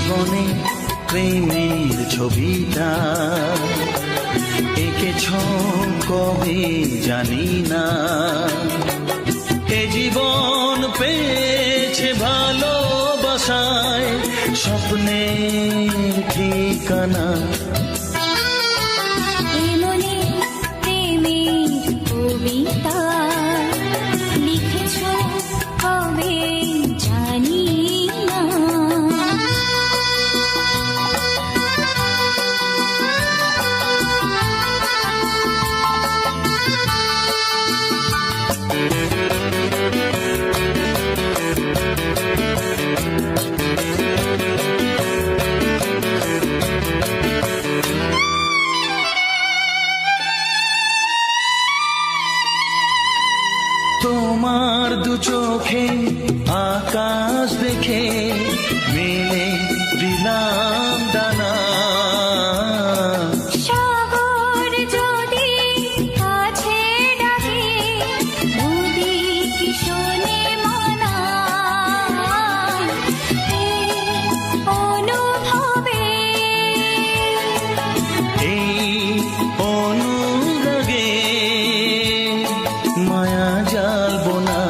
জীবনে প্রেমের ছবিটা এঁকেছ কবে জানি না। এ জীবন পেয়েছে ভালোবাসায় স্বপ্নের ঠিকানা। তোমার দু চোখে আকাশ দেখে মেলে দিলাম ডানা। সাগর যদি কাছে ডাকে নদী কি শোনে মানা। অনুভবে এই অনুরাগে মায়া জালবো না।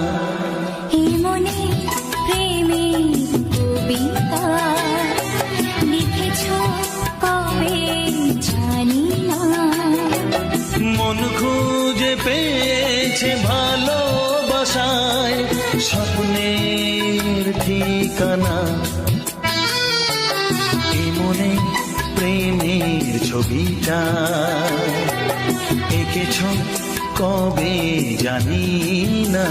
এই মনে প্রেমের কবিতা লিখেছ কবে জানি না। মন খুঁজে পেয়েছে ভালোবাসায় স্বপ্নের ঠিকানা। এই মনে প্রেমের ছবিটা এঁকেছ কবে জানি না।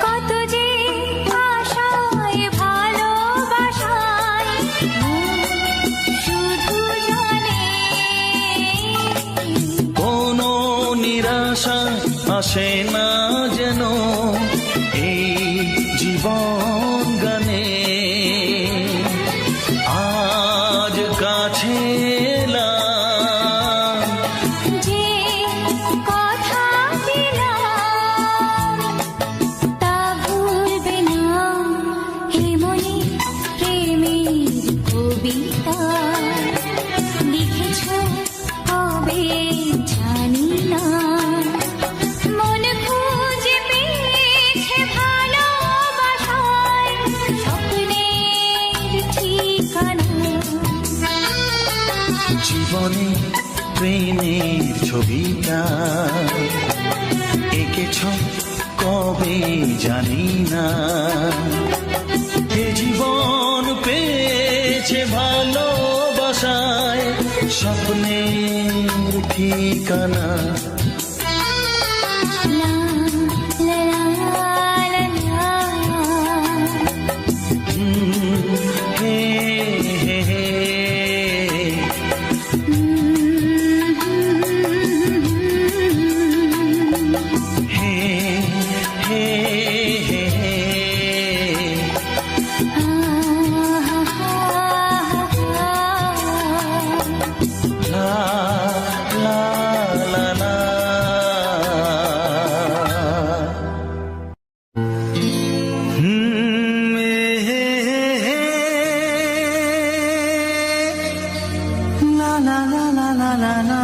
কত যে আশায় ভালোবাসায় শুধু জানে কোনো নিরাশা আসে না যেন এই জীবন গানে। আজ কাছে এলাম যে কথা দিলাম তা ভুলবে না। হে মনে প্রেমের কবিতা লিখেছ কবে জানি না। মন খুঁজে পেয়েছে ভালোবাসায় স্বপ্নের ঠিকানা। জীবনে প্রেমের ছবিটা এঁকেছ কবে জানি না। এ জীবন পেয়েছে ভালোবাসায় স্বপ্নের ঠিকানা। লা লা লা লা হে হে হে হে হে হে হে। লা লা লা লা। হে হে হে। লা লা লা লা লা লা লা।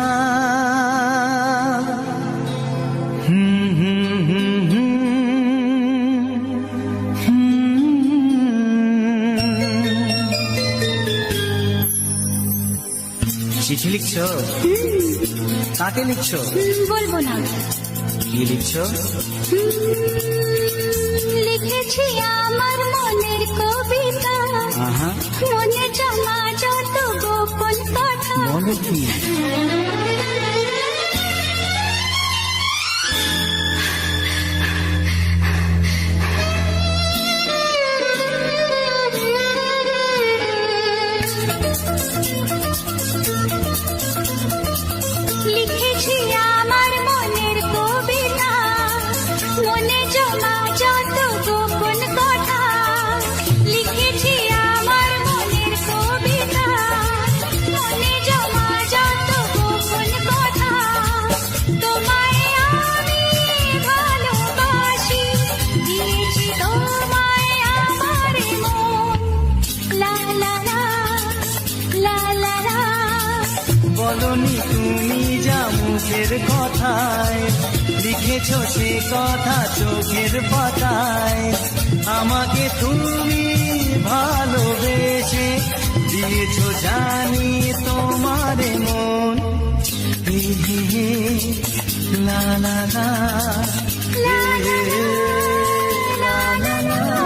চিঠি লিখছো? কাকে লিখছো? বলবো না। কি লিখছো? লিখেছি আমার মনের কবিতা। আহা, মনে জমা যত গোপন কথা বলো কি? মনে জমা যত গোপন কথা লিখেছি আমার মনের কবিতা। মনে জমা যত গোপন কথা তোমায় আমি ভালোবাসি, দিয়েছি তোমায় আমার মন। লা লা লা লা লা লা। বলনি তুমি যা মুখের কথায়, লিখেছো সে কথা চোখের পাতায়। আমাকে তুমি ভালোবেসে দিয়েছো জানি তোমার মন। হে হে হে, লা লা লা, লা লা লা, লা লা লা।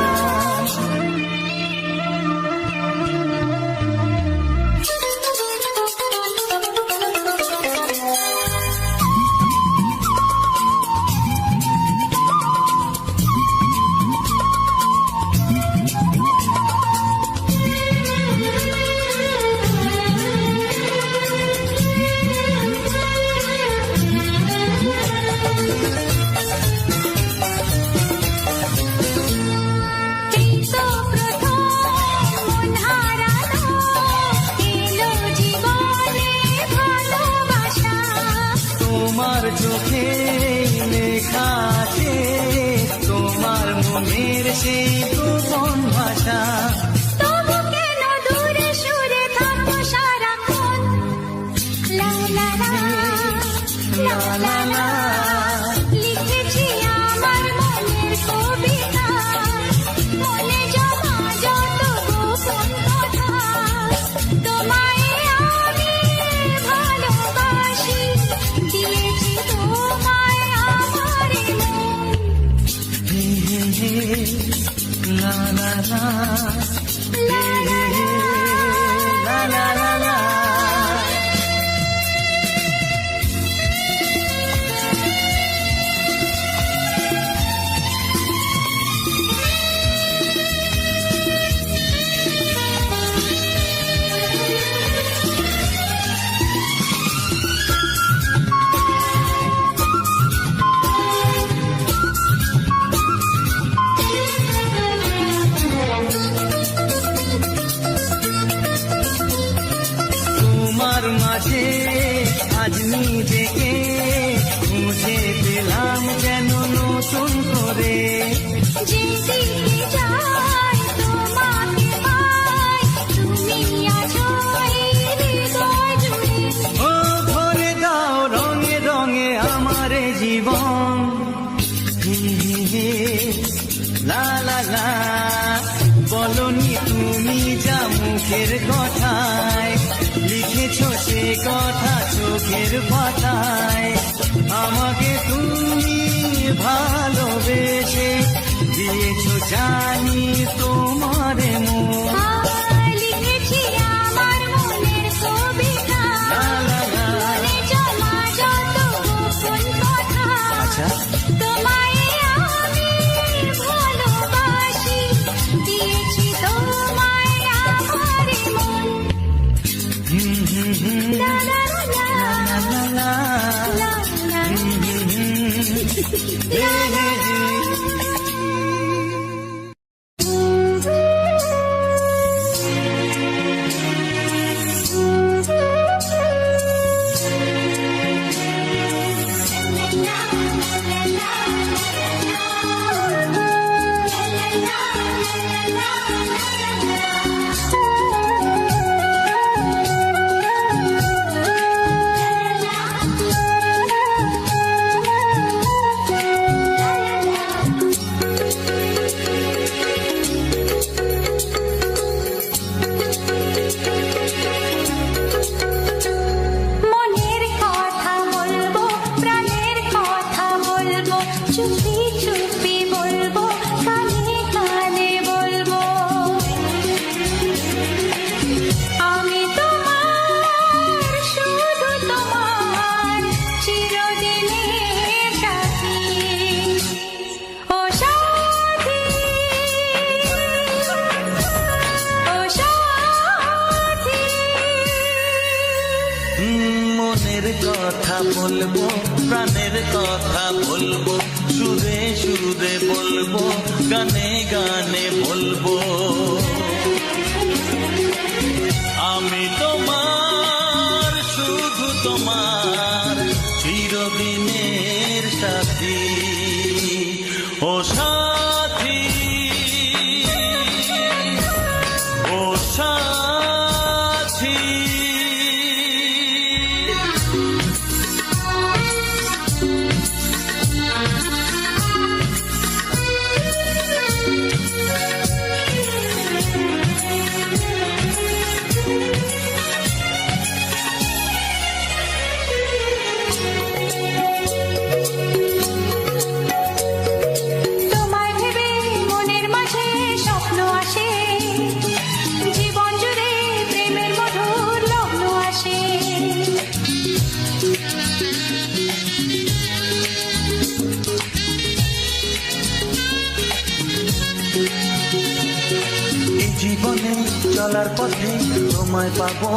তোমার চোখে লেখা আছে তোমার মনের সেই গোপন ভাষা। তবু কেন দূরে সরে থাকো সারাক্ষণ? লা লা লা লা লা লা। লিখেছি আমার মনের কবিতা, মনে জমা যত গোপন কথা তোমায় আমি ভালোবাসি, দিয়েছি তোমায় আমার মন। হে হে হে, লা লা লা, হে হে হে, লা লা লা লা। তোমার মাঝে আজ নিজেকে খুঁজে পেলাম যেন নতুন করে। যেদিকে যাই তোমাকে পাই, তুমি আছো এই হৃদয় জুড়ে। ও ভরে দাও রঙে রঙে আমার জীবন। হে হে হে, লা লা লা। বলনি তুমি যা মুখের কথায়, লিখেছো সে কথা চোখের পাতায়। আমাকে তুমি ভালোবেসে দিয়েছো জানি তোমার মন। লিখেছি আমার মনের কবিতা, লা লা লা। মনে জমা যত গোপন কথা আচ্ছা, তোমায় আমি ভালোবাসি, দিয়েছি তোমায় আমার মন। হুম হুম হুম, লা লা লা লা লা লা, লা লা হুম হুম হুম, হে হে হে। মনের কথা বলবো, প্রাণের কথা বলবো, চুপি চুপি বলবো, কানে কানে বলবো। আমি তোমার, শুধু তোমার, চিরদিনের সাথী। ও সাথী, ও সাথী। মনের কথা বলবো, প্রাণের কথা বলবো, সুরে সুরে ও সাথী, ও সাথী। তোমায় ভেবে মনের মাঝে স্বপ্ন আসে, জীবন জুড়ে প্রেমের মধুর লগ্ন আসে। এই জীবনে চলার পথে তোমায় পাবো,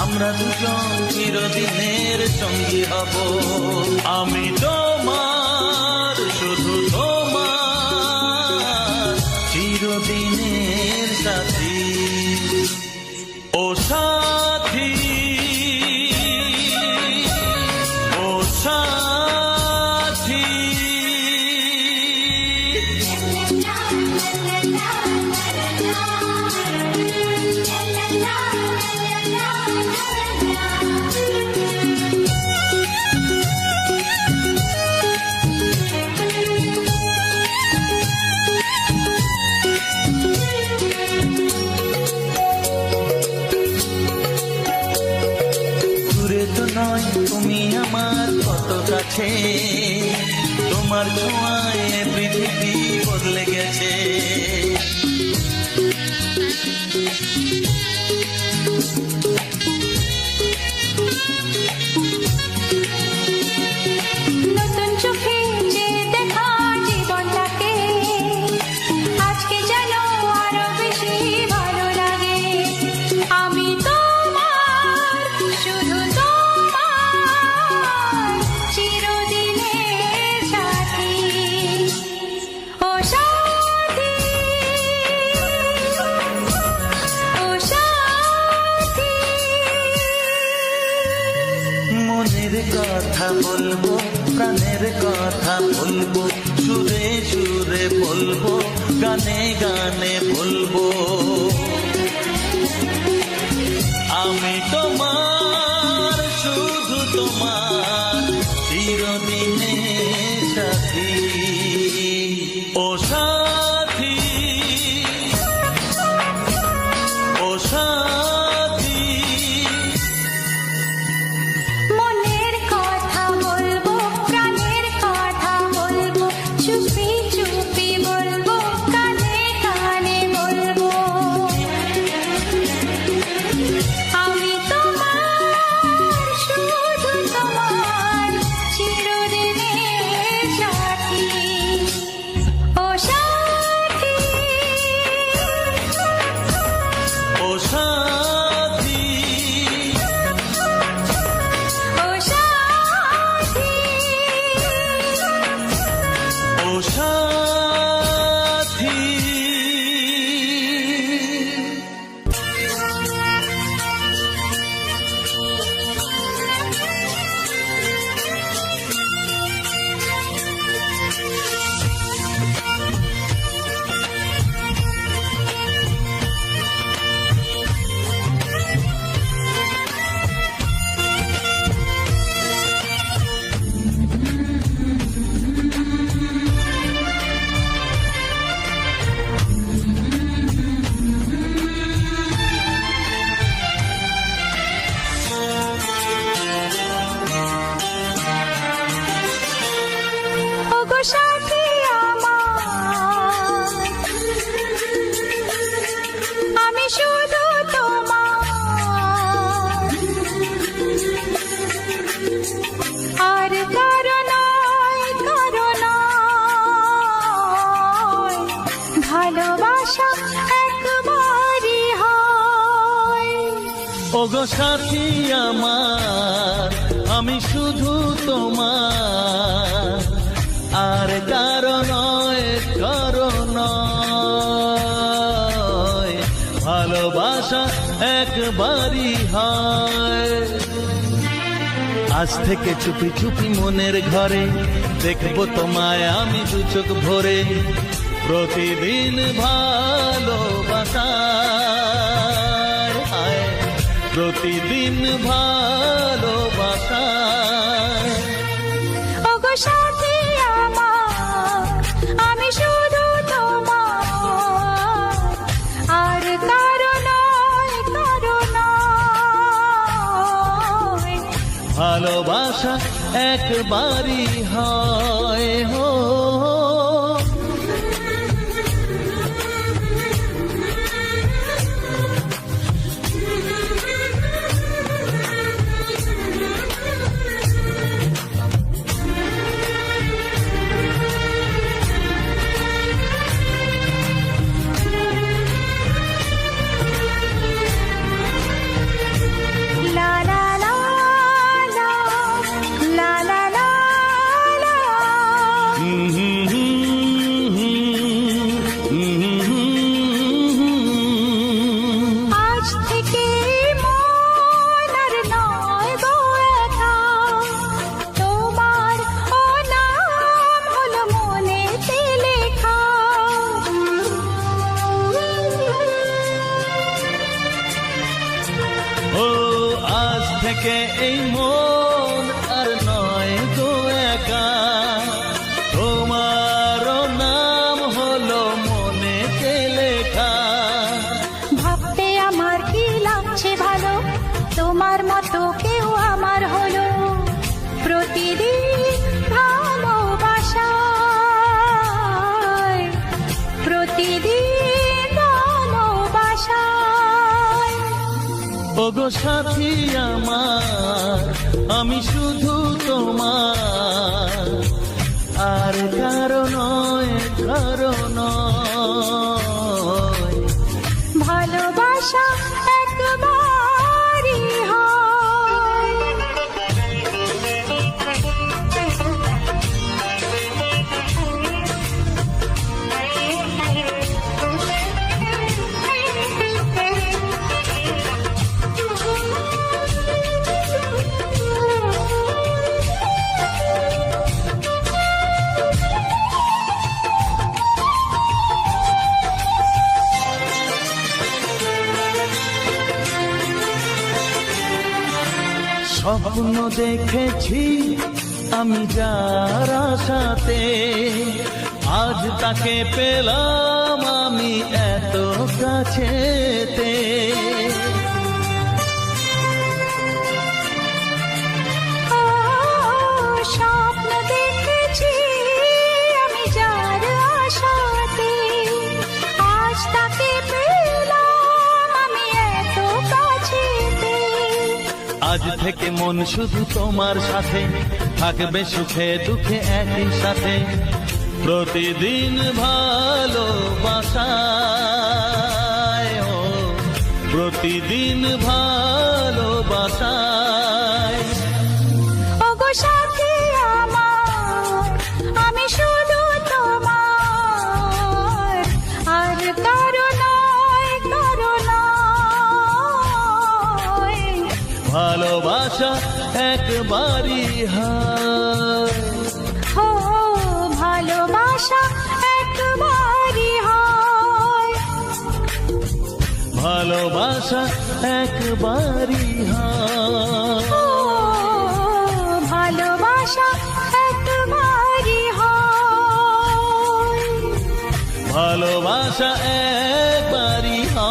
আমরা দুজন চিরদিনের সঙ্গী হব। আমি তোমার, শুধু তোমার, চিরদিনের সাথী। ও সাথী, ও সাথী। দূরে তো নয় তুমি আমার কত কাছে, তোমার ছোঁয়ায় পৃথিবী বদলে গেছে। নতুন চোখে যে দেখা জীবনটাকে, আজকে যেন আরো বেশি ভালো লাগে। আমি তোমার, শুধু তোমার, চিরদিনের সাথী। ও সাথী, ও সাথী। মনের কথা বলবো, প্রাণের কথা বলবো, সুরে সুরে বলবো, গানে গানে বলবো। আমি তোমার, শুধু তোমার, চিরদিনের সাথী। ও সাথী, ও সাথী। মনের কথা বলবো, প্রাণের কথা বলবো, চুপি চুপি বলবো, কানে কানে বলবো। আমি তোমার, শুধু তোমার, চিরদিনের সাথী। ও সাথী, ও সাথী, ও সাথী। ও সাথী। ওগো সাথী আমার, আমি শুধু তোমার, আর কারো নয়, কারো নয়। ভালোবাসা একবারই হয়। ওগো সাথী আমার, আমি শুধু তোমার, আর কারো নয়, কারো নয়। ভালোবাসা একবারই হয়। আজ থেকে চুপি চুপি মনের ঘরে দেখবো তোমায় আমি দু চোখ ভরে, প্রতিদিন ভালোবাসায়, হায় প্রতিদিন ভালোবাসায়। ওগো সাথী আমার, আমি শুধু তোমার, আর কারো নয়, কারো নয়। ভালোবাসা একবারই হয় হো, লা লা লা লা, লা লা লা লা। আজ থেকে মন আর নয় গো একা, তোমার ও নাম হলো মনেতে লেখা। ও আজ থেকে এই মন আর নয় গো একা, তোমার নাম হলো মনেতে লেখা। ভাবতে আমার কি লাগছে ভালো, তোমার মতো কেউ আমার হলো। প্রতিদিন ভালোবাসায়, প্রতিদিন ভালোবাসায়। ওগো সাথী আমার, আমি শুধু তোমার, আর কারো নয়, কারো নয়। ভালোবাসা একবারই হয়। স্বপ্ন দেখেছি আমি যার আশাতে, আজ তাকে পেলাম আমি এত কাছেতে। ও স্বপ্ন দেখেছি আমি যার আশাতে, আজ তাকে পেলাম আমি এত কাছেতে। আজ থেকে মন শুধু তোমার সাথে, থাকবে সুখে দুঃখে একই সাথে। প্রতিদিন ভালোবাসায়, ও প্রতিদিন ভালোবাসায়। ওগো সাথী আমার, আমি শুধু তোমার, আর কারো নয়, কারো নয়। ভালোবাসা একবারই হয়, ও ভালোবাসা একবারই হয়। ভালোবাসা একবারই হয়, ও ভালোবাসা একবারই হয়। ভালোবাসা একবারই হয়।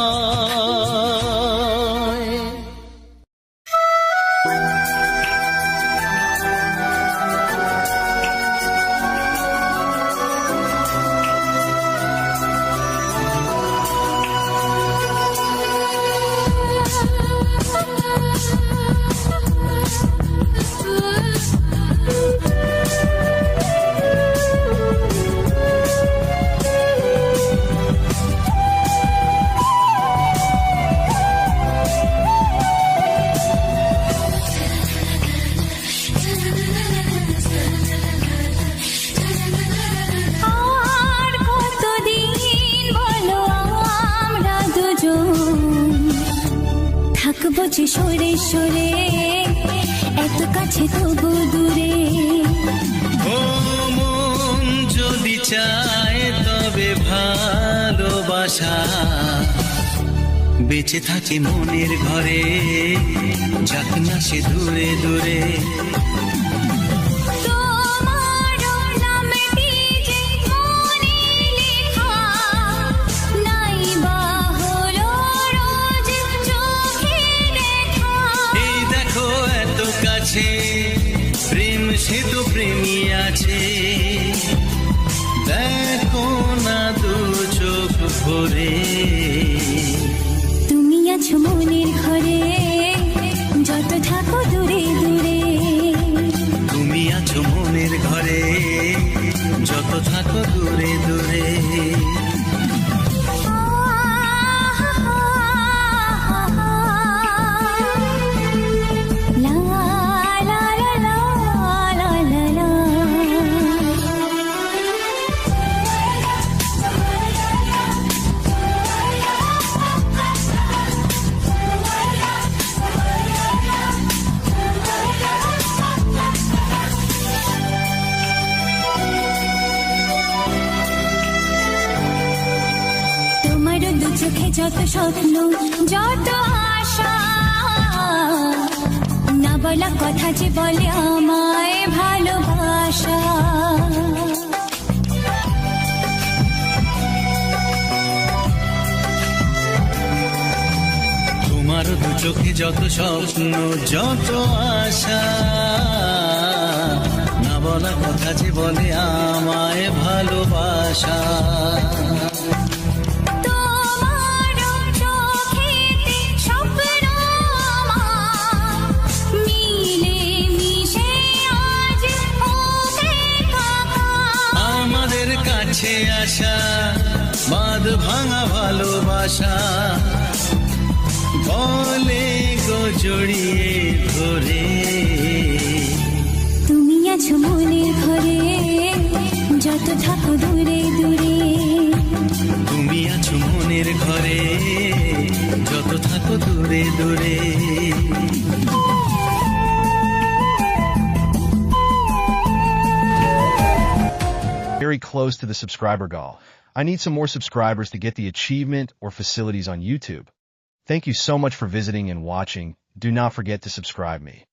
থাকবো যে সরে সরে, এত কাছে তবু দূরে। ও ভালোবাসা বেঁচে থাকে মনের ঘরে, যাক না সে দূরে দূরে। এই দেখো এত কাছে প্রেম, সে তো প্রেমী আছে, দেখো না দু চোখ ভরে। তুমি আছো মনের ঘরে, যত থাকো দূরে দূরে। তুমি আছো মনের ঘরে, যত থাকো দূরে দূরে। চোখে যত স্বপ্ন, যত আশা, না বলা কথা যে বলে আমায় ভালোবাসা। তোমার দু চোখে যত স্বপ্ন, যত আশা, না বলা কথা যে বলে আমায় ভালোবাসা। কাছে আসা বাঁধ ভাঙা ভালোবাসা, বলে গো জড়িয়ে ধরে। তুমি আছো মনের ঘরে, যত থাকো দূরে দূরে। তুমি আছো মনের ঘরে, যত থাকো দূরে দূরে। Very close to the subscriber goal. I need some more subscribers to get the achievement or facilities on YouTube. Thank you so much for visiting and watching. Do not forget to subscribe me.